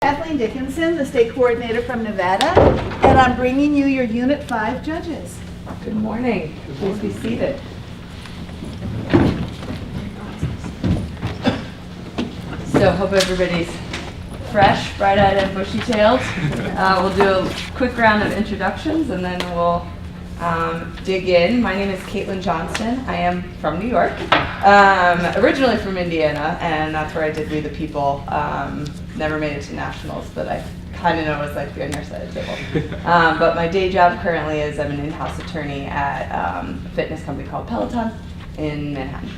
Kathleen Dickinson, the state coordinator from Nevada, and I'm bringing you your Unit 5 judges. Good morning. Please be seated. So hope everybody's fresh, bright-eyed, and bushy-tailed. We'll do a quick round of introductions, and then we'll dig in. My name is Caitlin Johnston. I am from New York, originally from Indiana, and that's where I did We the People. Never made it to nationals, but I kind of know what it's like to be on your side of the table. But my day job currently is I'm an in-house attorney at a fitness company called Peloton in Manhattan.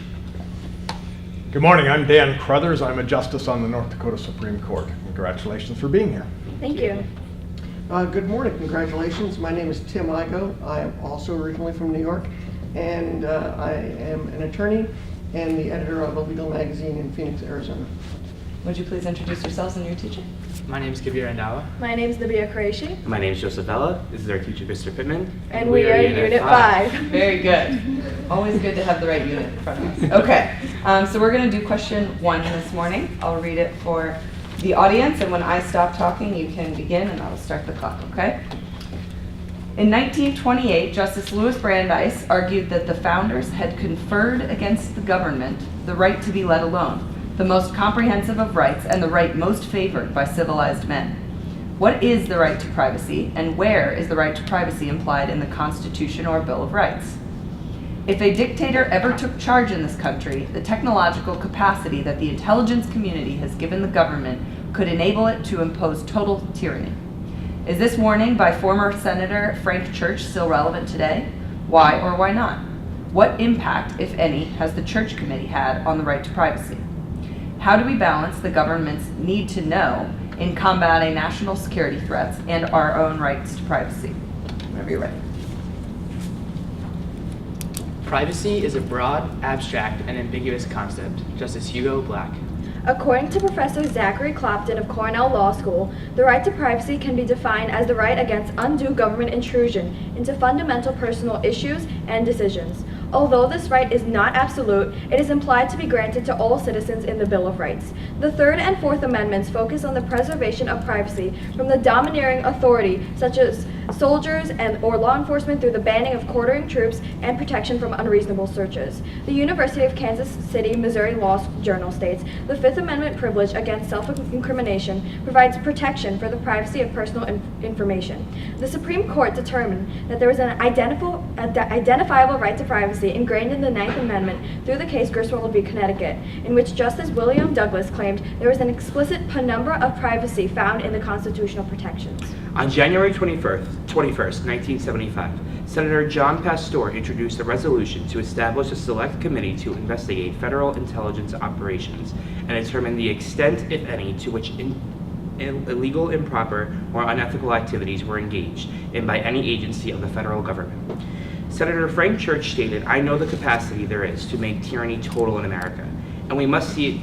Good morning, I'm Dan Crothers. I'm a justice on the North Dakota Supreme Court. Congratulations for being here. Thank you. Good morning, congratulations. My name is Tim Igo. I am also originally from New York, and I am an attorney and the editor of a legal magazine in Phoenix, Arizona. Would you please introduce yourselves and your teacher? My name is Kabir Andawa. My name is Nabia Qureshi. My name is Joseph Ella. This is our teacher, Mr. Pitman. And we are Unit 5. Very good. Always good to have the right unit in front of us. Okay, so we're going to do question 1 this morning. I'll read it for the audience, and when I stop talking, you can begin, and I'll start the clock, okay? In 1928, Justice Louis Brandeis argued that the founders had conferred against the government the right to be let alone, the most comprehensive of rights and the right most favored by civilized men. What is the right to privacy, and where is the right to privacy implied in the Constitution or Bill of Rights? If a dictator ever took charge in this country, the technological capacity that the intelligence community has given the government could enable it to impose total tyranny. Is this warning by former Senator Frank Church still relevant today? Why or why not? What impact, if any, has the Church Committee had on the right to privacy? How do we balance the government's need to know in combating national security threats and our own rights to privacy? Whenever you're ready. Privacy is a broad, abstract, and ambiguous concept. Justice Hugo Black. According to Professor Zachary Clopton of Cornell Law School, the right to privacy can be defined as the right against undue government intrusion into fundamental personal issues and decisions. Although this right is not absolute, it is implied to be granted to all citizens in the Bill of Rights. The Third and Fourth Amendments focus on the preservation of privacy from the domineering authority, such as soldiers or law enforcement, through the banning of quartering troops and protection from unreasonable searches. The University of Kansas City, Missouri Law Journal states, the Fifth Amendment privilege against self-incrimination provides protection for the privacy of personal information. The Supreme Court determined that there was an identifiable right to privacy ingrained in the Ninth Amendment through the case Griswold v. Connecticut, in which Justice William Douglas claimed there was an explicit penumbra of privacy found in the constitutional protections. On January 21st, 1975, Senator John Pastor introduced a resolution to establish a select committee to investigate federal intelligence operations and determine the extent, if any, to which illegal, improper, or unethical activities were engaged in by any agency of the federal government. Senator Frank Church stated, "I know the capacity there is to make tyranny total in America, and we must see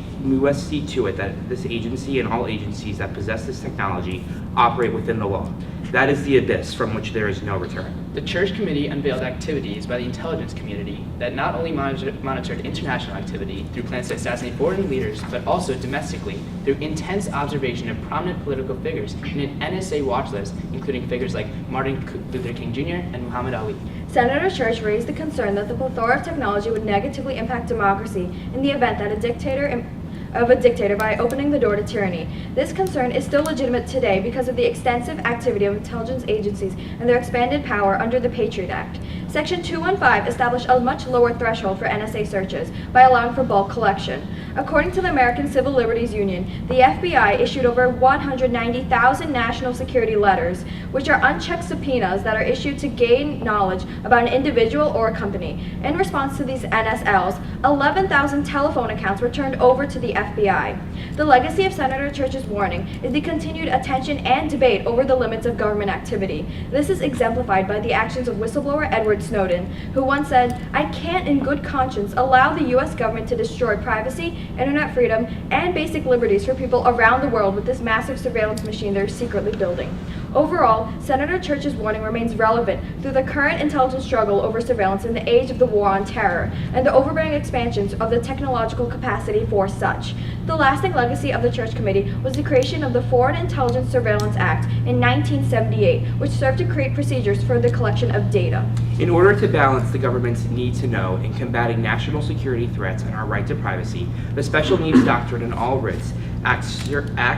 to it that this agency and all agencies that possess this technology operate within the law. That is the abyss from which there is no return." The Church Committee unveiled activities by the intelligence community that not only monitored international activity through plans to assassinate foreign leaders, but also domestically through intense observation of prominent political figures in an NSA watch list, including figures like Martin Luther King Jr. and Muhammad Ali. Senator Church raised the concern that the plethora of technology would negatively impact democracy in the event that a dictator by opening the door to tyranny. This concern is still legitimate today because of the extensive activity of intelligence agencies and their expanded power under the Patriot Act. Section 215 established a much lower threshold for NSA searches by allowing for bulk collection. According to the American Civil Liberties Union, the FBI issued over 190,000 national security letters, which are unchecked subpoenas that are issued to gain knowledge about an individual or a company. In response to these NSLs, 11,000 telephone accounts were turned over to the FBI. The legacy of Senator Church's warning is the continued attention and debate over the limits of government activity. This is exemplified by the actions of whistleblower Edward Snowden, who once said, "I can't in good conscience allow the U.S. government to destroy privacy, internet freedom, and basic liberties for people around the world with this massive surveillance machine they're secretly building." Overall, Senator Church's warning remains relevant through the current intelligence struggle over surveillance in the age of the war on terror and the overbearing expansions of the technological capacity for such. The lasting legacy of the Church Committee was the creation of the Foreign Intelligence Surveillance Act in 1978, which served to create procedures for the collection of data. In order to balance the government's need to know in combating national security threats and our right to privacy, the Special Needs Doctrine and all writs act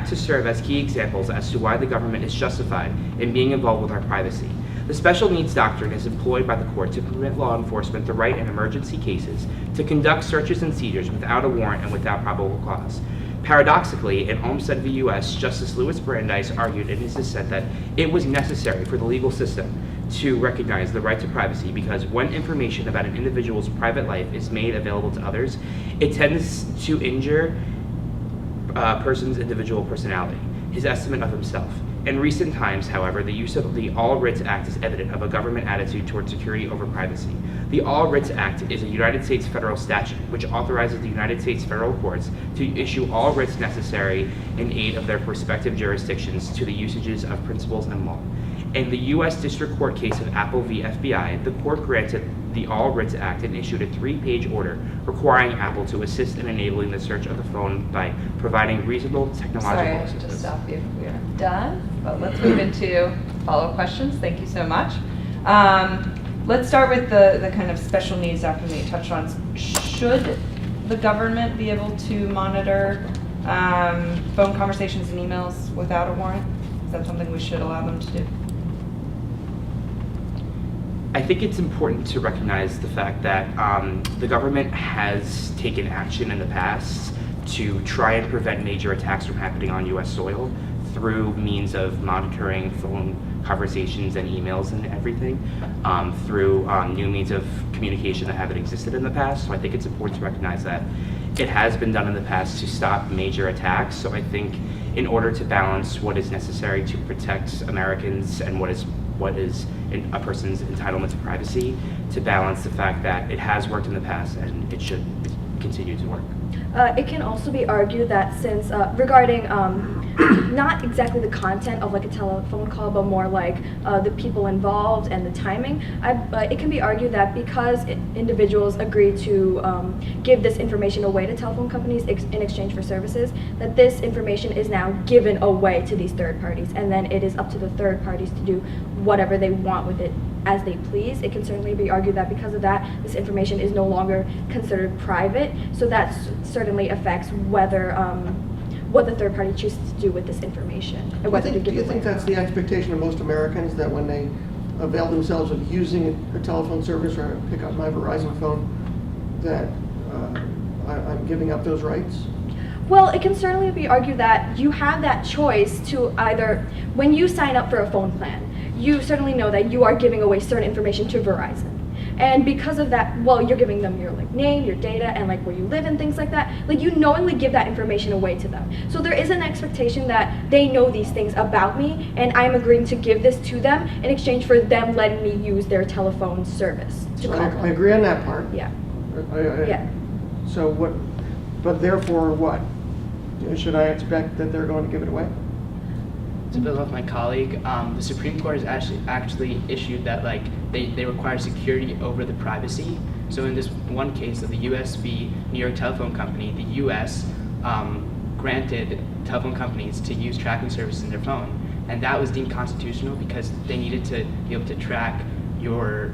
to serve as key examples as to why the government is justified in being involved with our privacy. The Special Needs Doctrine is employed by the court to permit law enforcement the right in emergency cases to conduct searches and seizures without a warrant and without probable cause. Paradoxically, in Olmsted v. U.S., Justice Louis Brandeis argued in his dissent that it was necessary for the legal system to recognize the right to privacy because when information about an individual's private life is made available to others, it tends to injure a person's individual personality, his estimate of himself. In recent times, however, the use of the All Writs Act is evident of a government attitude toward security over privacy. The All Writs Act is a United States federal statute which authorizes the United States federal courts to issue all writs necessary in aid of their respective jurisdictions to the usages of principles and law. In the U.S. District Court case of Apple v. FBI, the court granted the All Writs Act and issued a 3-page order requiring Apple to assist in enabling the search of the phone by providing reasonable technological Sorry, I have to assistance. stop you. We are done, but let's move into follow-up questions. Thank you so much. Let's start with the kind of special needs doctrine that you touched on. Should the government be able to monitor phone conversations and emails without a warrant? Is that something we should allow them to do? I think it's important to recognize the fact that the government has taken action in the past to try and prevent major attacks from happening on U.S. soil through means of monitoring phone conversations and emails and everything, through new means of communication that haven't existed in the past. So I think it's important to recognize that it has been done in the past to stop major attacks. So I think in order to balance what is necessary to protect Americans and what is a person's entitlement to privacy, to balance the fact that it has worked in the past and it should continue to work. It can also be argued that since, regarding not exactly the content of like a telephone call, but more like the people involved and the timing, it can be argued that because individuals agree to give this information away to telephone companies in exchange for services, that this information is now given away to these third parties, and then it is up to the third parties to do whatever they want with it as they please. It can certainly be argued that because of that, this information is no longer considered private, so that certainly affects whether what the third party chooses to do with this information and whether to give Do you it think away. that's the expectation of most Americans, that when they avail themselves of using a telephone service or pick up my Verizon phone, that I'm giving up those rights? Well, it can certainly be argued that you have that choice to either, when you sign up for a phone plan, you certainly know that you are giving away certain information to Verizon. And because of that, well, you're giving them your like name, your data, and like where you live and things like that. Like you knowingly give that information away to them. So there is an expectation that they know these things about me, and I'm agreeing to give this to them in exchange for them letting me use their telephone service to So call I them. agree on that part. Yeah. Yeah. So what, but therefore what? Should I expect that they're going to give it away? To build off my colleague, the Supreme Court has actually issued that like they require security over the privacy. So in this one case of the US v. New York Telephone Company, the US granted telephone companies to use tracking services in their phone, and that was deemed constitutional because they needed to be able to track your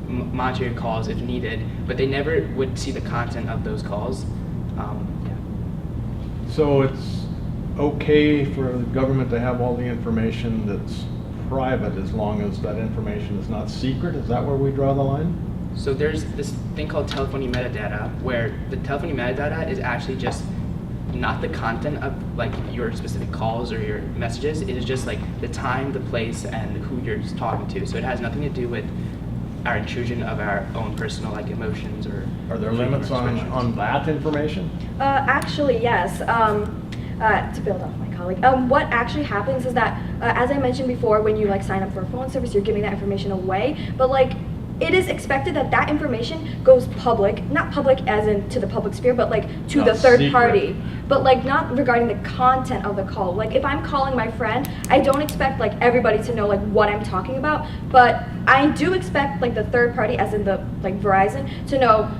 monitor your calls if needed, but they never would see the content of those calls. So it's okay for the government to have all the information that's private as long as that information is not secret? Is that where we draw the line? So there's this thing called telephony metadata, where the telephony metadata is actually just not the content of like your specific calls or your messages. It is just like the time, the place, and who you're talking to. So it has nothing to do with our intrusion of our own personal like emotions or. Are there limits on that information? Actually, yes. To build off my colleague, what actually happens is that, as I mentioned before, when you like sign up for a phone service, you're giving that information away. But like, it is expected that that information goes public, not public as in to the public sphere, but like to Not the third secret. party. But like not regarding the content of the call. Like if I'm calling my friend, I don't expect like everybody to know like what I'm talking about. But I do expect like the third party, as in the like Verizon, to know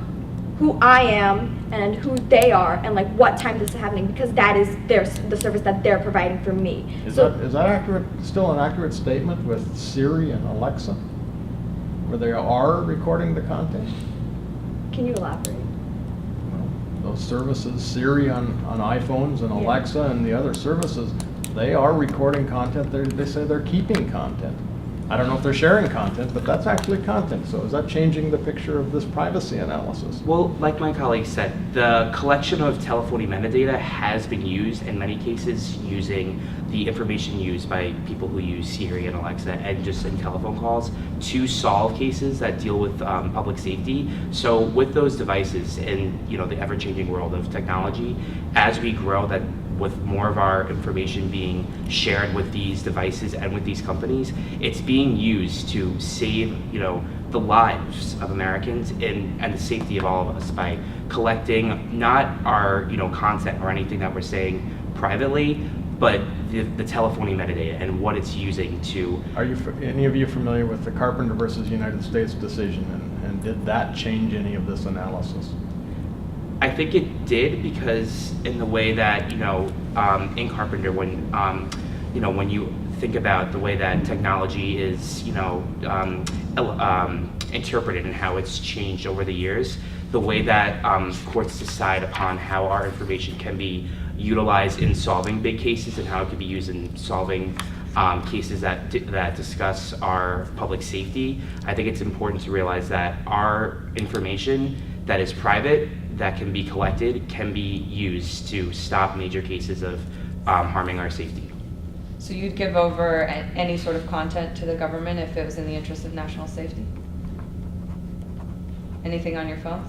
who I am, and who they are and like what time this is happening, because that is the service that they're providing for me. Is So that accurate? Still an accurate statement with Siri and Alexa, where they are recording the content? can you elaborate? Those services, Siri on iPhones and Yeah. Alexa and the other services, they are recording content. They say they're keeping content. I don't know if they're sharing content, but that's actually content. So is that changing the picture of this privacy analysis? Well, like my colleague said, the collection of telephony metadata has been used in many cases using the information used by people who use Siri and Alexa and just in telephone calls to solve cases that deal with public safety. So with those devices in the ever-changing world of technology, as we grow that with more of our information being shared with these devices and with these companies, it's being used to save, the lives of Americans and the safety of all of us by collecting not our, content or anything that we're saying privately, but the telephony metadata and what it's using to. Are any of you familiar with the Carpenter versus United States decision, and did that change any of this analysis? I think it did, because in the way that in Carpenter, when you think about the way that technology is interpreted and how it's changed over the years, the way that courts decide upon how our information can be utilized in solving big cases and how it can be used in solving cases that discuss our public safety, I think it's important to realize that our information that is private, that can be collected, can be used to stop major cases of harming our safety. So you'd give over any sort of content to the government if it was in the interest of national safety? Anything on your phones?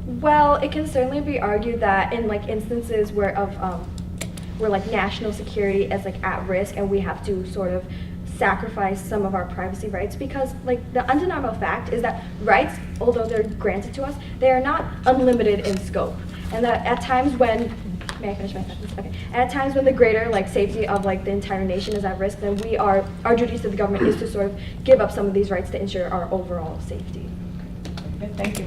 Well, it can certainly be argued that in like instances where like national security is like at risk and we have to sort of sacrifice some of our privacy rights, because like the undeniable fact is that rights, although they're granted to us, they are not unlimited in scope, and that at times when may I finish my sentence? Okay. And at times when the greater like safety of like the entire nation is at risk, then our duties to the government is to sort of give up some of these rights to ensure our overall safety. Okay, thank you.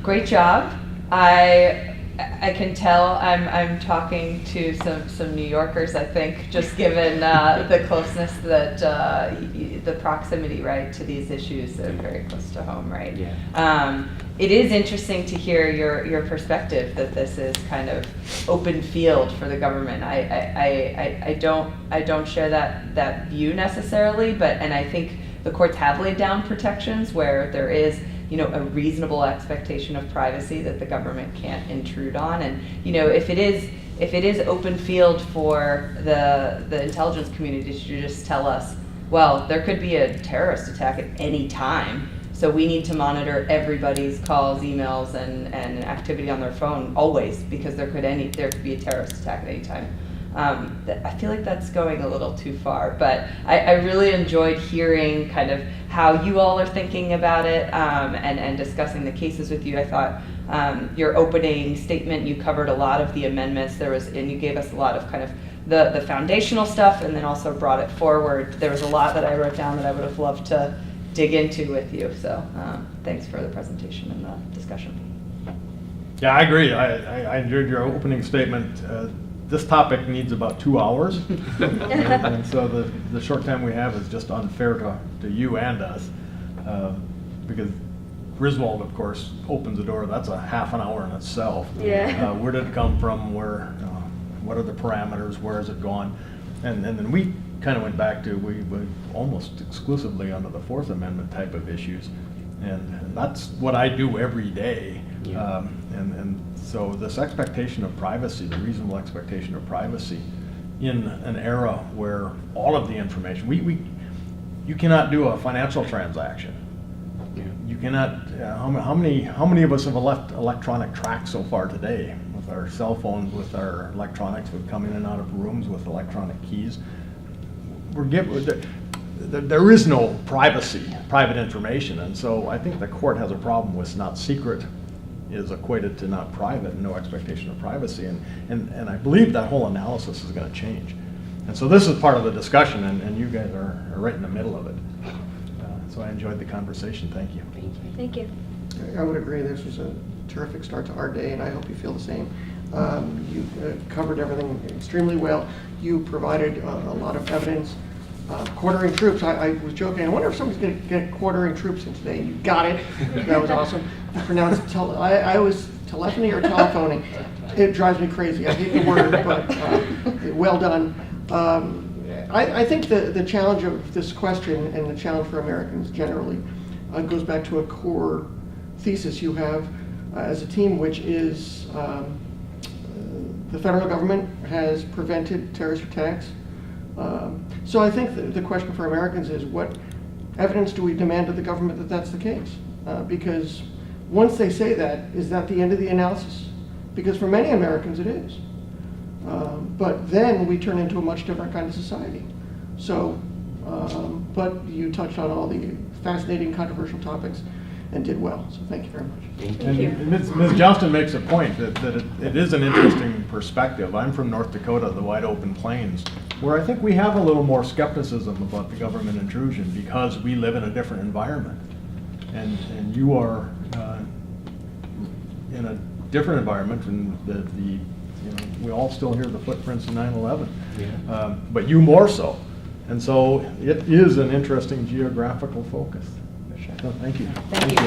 Great job. I can tell I'm talking to some New Yorkers, I think, just given the closeness that the proximity, right, to these issues that are very close to home, right? Yeah. It is interesting to hear your perspective that this is kind of open field for the government. I don't share that view necessarily, and I think the courts have laid down protections where there is a reasonable expectation of privacy that the government can't intrude on. And if it is open field for the intelligence community to just tell us, well, there could be a terrorist attack at any time, so we need to monitor everybody's calls, emails, and activity on their phone always, because there could be a terrorist attack at any time. I feel like that's going a little too far, but I really enjoyed hearing kind of how you all are thinking about it and discussing the cases with you. I thought your opening statement, you covered a lot of the amendments. And you gave us a lot of kind of the foundational stuff, and then also brought it forward. There was a lot that I wrote down that I would have loved to dig into with you. So thanks for the presentation and the discussion. Yeah, I agree. I enjoyed your opening statement. This topic needs about 2 hours, and so the short time we have is just unfair to you and us, because Griswold, of course, opens the door. That's a half an hour in itself. Yeah. Where did it come from? Where? What are the parameters? Where has it gone? And then we kind of went back to we almost exclusively under the Fourth Amendment type of issues, and that's what I do every day. Yeah. And so this expectation of privacy, the reasonable expectation of privacy in an era where all of the information, you cannot do a financial transaction. Yeah. You cannot, how many of us have left electronic tracks so far today with our cell phones, with our electronics? We've come in and out of rooms with electronic keys. There is no privacy, private information, and so I think the court has a problem with not secret is equated to not private and no expectation of privacy, and I believe that whole analysis is going to change. And so this is part of the discussion, and you guys are right in the middle of it. so I enjoyed the conversation. Thank you. Thank you. Thank you. I would agree, this was a terrific start to our day, and I hope you feel the same. You covered everything extremely well. You provided a lot of evidence. Quartering troops, I was joking, I wonder if somebody's going to get quartering troops in today. You got it. That was awesome. You pronounced I was telephony or telephoning. It drives me crazy. I hate the word, but well done. I think the challenge of this question and the challenge for Americans generally goes back to a core thesis you have as a team, which is the federal government has prevented terrorist attacks. So I think the question for Americans is, what evidence do we demand of the government that that's the case? Because once they say that, is that the end of the analysis? Because for many Americans it is. But then we turn into a much different kind of society. So, but you touched on all the fascinating, controversial topics and did well. So thank you very much. And Ms. Johnston makes a point that it is an interesting perspective. I'm from North Dakota, the wide open plains, where I think we have a little more skepticism about the government intrusion because we live in a different environment. And you are in a different environment, and we all still hear the footprints of 9/11, but you more so. And so it is an interesting geographical focus. So thank you. Thank you.